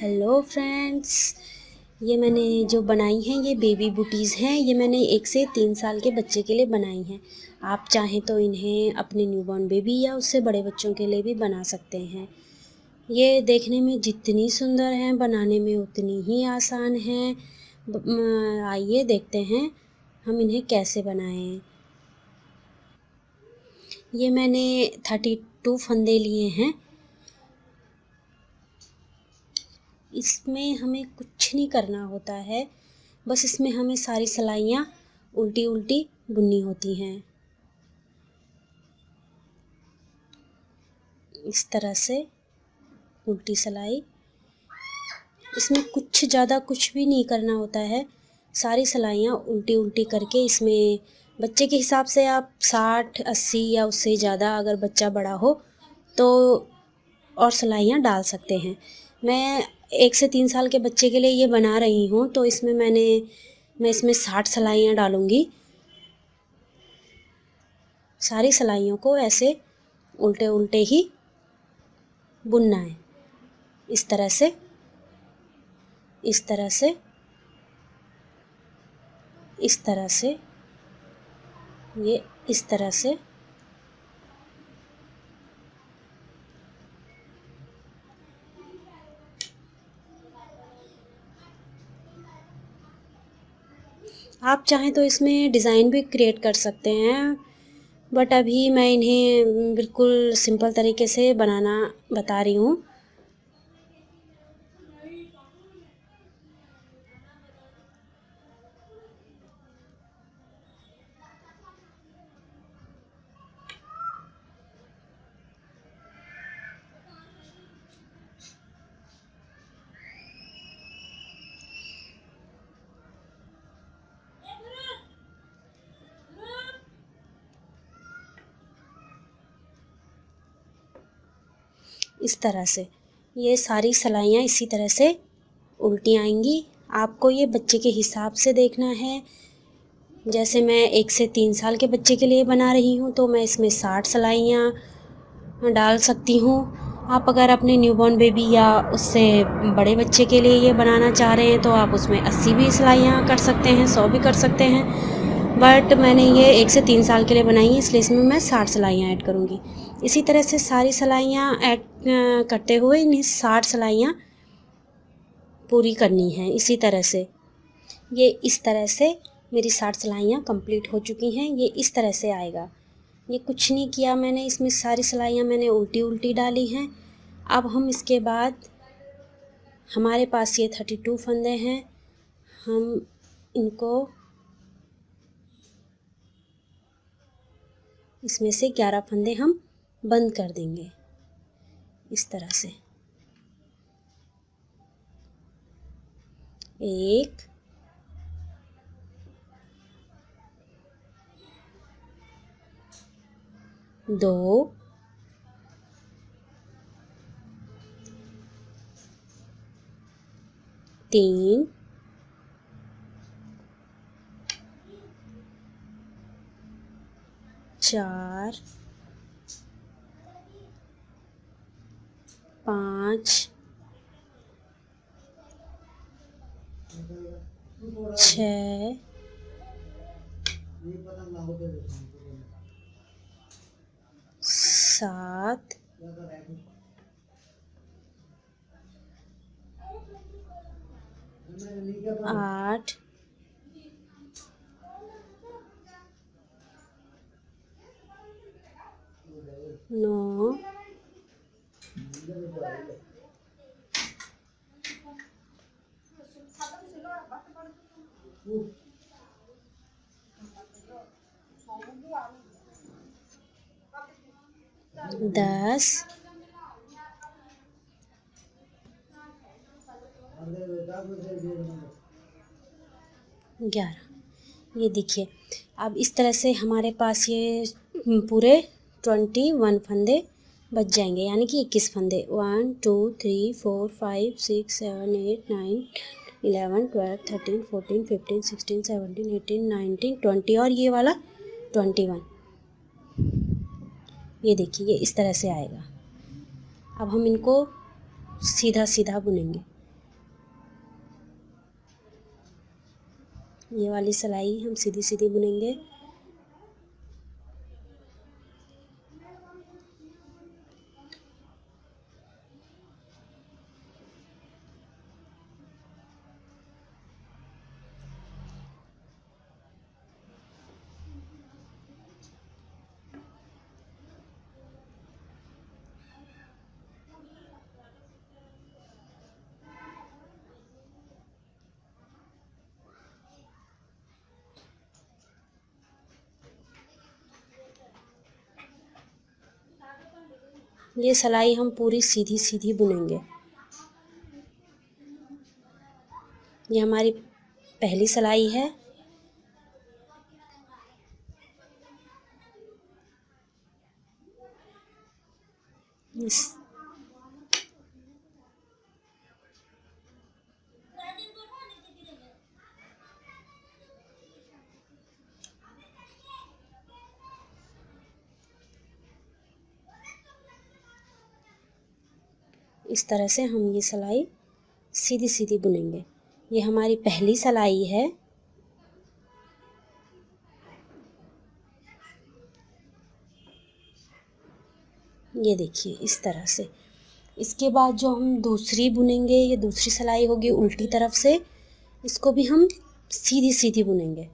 Hello friends, ये मैंने जो बनाई हैं ये बेबी बूटीज़ हैं। ये मैंने 1 से 3 साल के बच्चे के लिए बनाई हैं। आप चाहें तो इन्हें अपने न्यूबॉर्न बेबी या उससे बड़े बच्चों के लिए भी बना सकते हैं। ये देखने में जितनी सुंदर हैं बनाने में उतनी ही आसान हैं। आइए देखते हैं हम इन्हें कैसे बनाएं। ये मैंने 32 फंदे लिए हैं। इसमें हमें कुछ नहीं करना होता है, बस इसमें हमें सारी सिलाइयाँ उल्टी उल्टी बुननी होती हैं। इस तरह से उल्टी सिलाई, इसमें कुछ ज़्यादा कुछ भी नहीं करना होता है। सारी सिलाइयाँ उल्टी उल्टी करके इसमें बच्चे के हिसाब से आप 60, 80 या उससे ज़्यादा अगर बच्चा बड़ा हो तो और सिलाइयाँ डाल सकते हैं। मैं 1 से 3 साल के बच्चे के लिए ये बना रही हूँ, तो इसमें मैं इसमें 60 सिलाइयाँ डालूँगी। सारी सिलाइयों को ऐसे उल्टे उल्टे ही बुनना है। इस तरह से, इस तरह से, इस तरह से, ये इस तरह से। आप चाहें तो इसमें डिज़ाइन भी क्रिएट कर सकते हैं, बट अभी मैं इन्हें बिल्कुल सिंपल तरीके से बनाना बता रही हूँ। इस तरह से ये सारी सिलाइयाँ इसी तरह से उल्टी आएंगी। आपको ये बच्चे के हिसाब से देखना है। जैसे मैं 1 से 3 साल के बच्चे के लिए बना रही हूँ तो मैं इसमें 60 सिलाइयाँ डाल सकती हूँ। आप अगर अपने न्यूबॉर्न बेबी या उससे बड़े बच्चे के लिए ये बनाना चाह रहे हैं तो आप उसमें 80 भी सिलाइयाँ कर सकते हैं, 100 भी कर सकते हैं। बट मैंने ये 1 से 3 साल के लिए बनाई है, इसलिए इसमें मैं 60 सिलाइयाँ ऐड करूँगी। इसी तरह से सारी सिलाइयाँ ऐड करते हुए इन्हें 60 सिलाइयाँ पूरी करनी है। इसी तरह से ये इस तरह से मेरी 60 सिलाइयाँ कंप्लीट हो चुकी हैं। ये इस तरह से आएगा। ये कुछ नहीं किया मैंने, इसमें सारी सिलाइयाँ मैंने उल्टी उल्टी डाली हैं। अब हम इसके बाद, हमारे पास ये 32 फंदे हैं, हम इनको इसमें से 11 फंदे हम बंद कर देंगे इस तरह से। 1, 2, 3, 4, 5, 6, 7, 8, 9, 10, 11। ये देखिए, अब इस तरह से हमारे पास ये पूरे 21 फंदे बच जाएंगे, यानी कि 21 फंदे। 1 2 3 4 5 6 7 8 9 11 12 13 14 15 16 17 18 19 20 और ये वाला 21। ये देखिए, ये इस तरह से आएगा। अब हम इनको सीधा सीधा बुनेंगे। ये वाली सिलाई हम सीधी सीधी बुनेंगे। ये सिलाई हम पूरी सीधी सीधी बुनेंगे। ये हमारी पहली सिलाई है। इस तरह से हम ये सिलाई सीधी सीधी बुनेंगे। ये हमारी पहली सिलाई है। ये देखिए इस तरह से। इसके बाद जो हम दूसरी बुनेंगे, ये दूसरी सिलाई होगी उल्टी तरफ से। इसको भी हम सीधी सीधी बुनेंगे।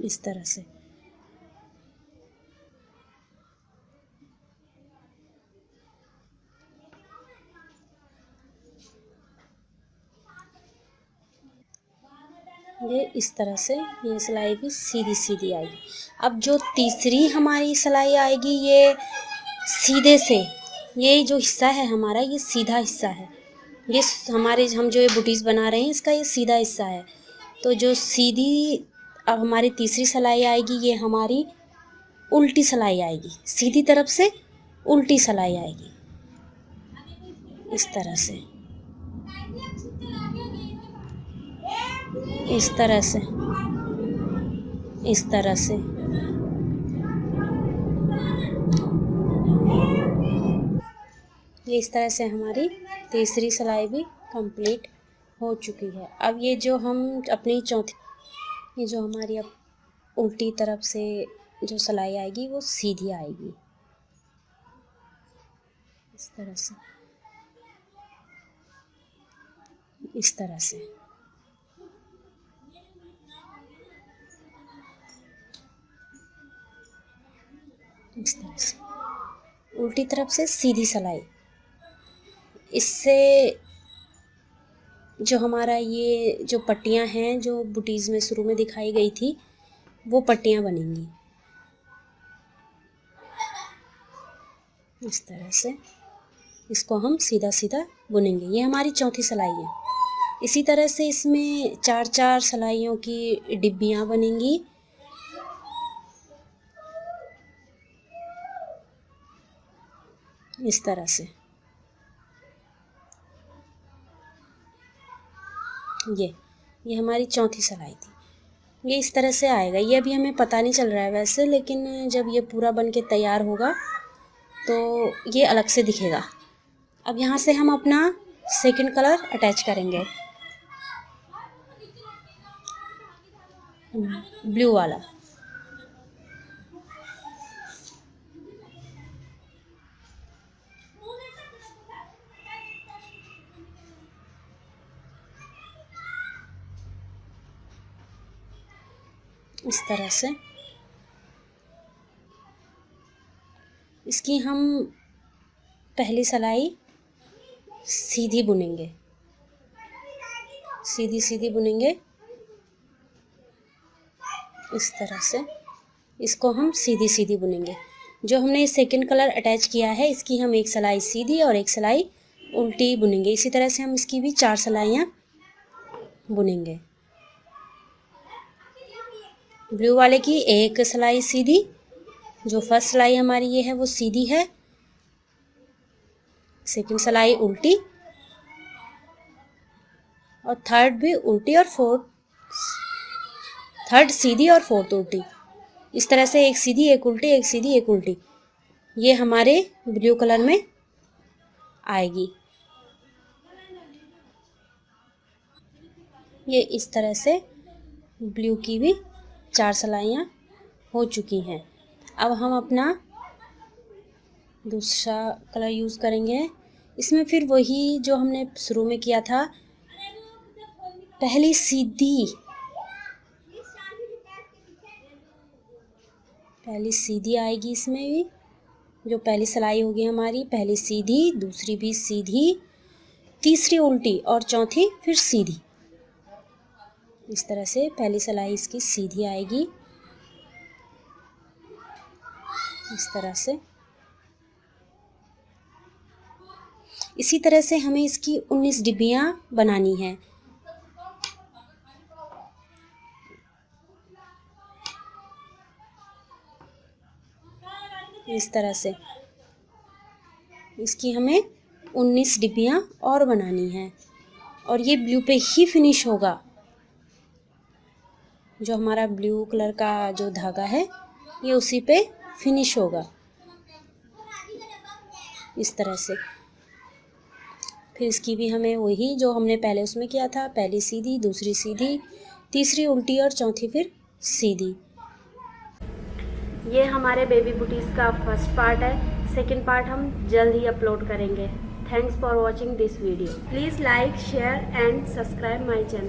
इस तरह से। ये इस तरह से ये सिलाई भी सीधी सीधी आएगी। अब जो तीसरी हमारी सिलाई आएगी, ये सीधे से, ये जो हिस्सा है हमारा, ये सीधा हिस्सा है। ये हमारे हम जो ये बुटीज बना रहे हैं, इसका ये सीधा हिस्सा है। तो जो सीधी अब हमारी तीसरी सिलाई आएगी, ये हमारी उल्टी सिलाई आएगी। सीधी तरफ से उल्टी सिलाई आएगी इस तरह से, इस तरह से, इस तरह से। ये इस तरह से हमारी तीसरी सिलाई भी कंप्लीट हो चुकी है। अब ये जो हम अपनी चौथी, ये जो हमारी अब उल्टी तरफ से जो सिलाई आएगी वो सीधी आएगी इस तरह से, इस तरह से। इस तरह से उल्टी तरफ से सीधी सिलाई। इससे जो हमारा ये जो पट्टियां हैं जो बुटीज में शुरू में दिखाई गई थी, वो पट्टियां बनेंगी इस तरह से। इसको हम सीधा सीधा बुनेंगे। ये हमारी चौथी सिलाई है। इसी तरह से इसमें 4-4 सिलाइयों की डिब्बियां बनेंगी। इस तरह से ये हमारी चौथी सिलाई थी। ये इस तरह से आएगा। ये अभी हमें पता नहीं चल रहा है वैसे, लेकिन जब ये पूरा बन के तैयार होगा तो ये अलग से दिखेगा। अब यहाँ से हम अपना सेकंड कलर अटैच करेंगे, ब्लू वाला। इस तरह से इसकी हम पहली सिलाई सीधी बुनेंगे, सीधी सीधी बुनेंगे इस तरह से। इसको हम सीधी सीधी बुनेंगे। जो हमने सेकंड कलर अटैच किया है, इसकी हम एक सिलाई सीधी और एक सिलाई उल्टी बुनेंगे। इसी तरह से हम इसकी भी 4 सिलाइयाँ बुनेंगे। ब्लू वाले की एक सिलाई सीधी, जो फर्स्ट सिलाई हमारी ये है वो सीधी है, सेकंड सिलाई उल्टी और थर्ड भी उल्टी और फोर्थ, थर्ड सीधी और फोर्थ उल्टी। इस तरह से एक सीधी एक उल्टी, एक सीधी एक उल्टी, ये हमारे ब्लू कलर में आएगी। ये इस तरह से ब्लू की भी 4 सिलाइयाँ हो चुकी हैं। अब हम अपना दूसरा कलर यूज़ करेंगे। इसमें फिर वही जो हमने शुरू में किया था, पहली सीधी आएगी इसमें भी। जो पहली सिलाई होगी हमारी, पहली सीधी, दूसरी भी सीधी, तीसरी उल्टी और चौथी फिर सीधी। इस तरह से पहली सिलाई इसकी सीधी आएगी, इस तरह से। इसी तरह से हमें इसकी 19 डिब्बियाँ बनानी है। इस तरह से इसकी हमें 19 डिब्बियाँ और बनानी है और ये ब्लू पे ही फिनिश होगा। जो हमारा ब्लू कलर का जो धागा है ये उसी पे फिनिश होगा, इस तरह से। फिर इसकी भी हमें वही जो हमने पहले उसमें किया था, पहली सीधी, दूसरी सीधी, तीसरी उल्टी और चौथी फिर सीधी। ये हमारे बेबी बूटीज का फर्स्ट पार्ट है। सेकंड पार्ट हम जल्द ही अपलोड करेंगे। Thanks for watching this video. Please like, share and subscribe my channel.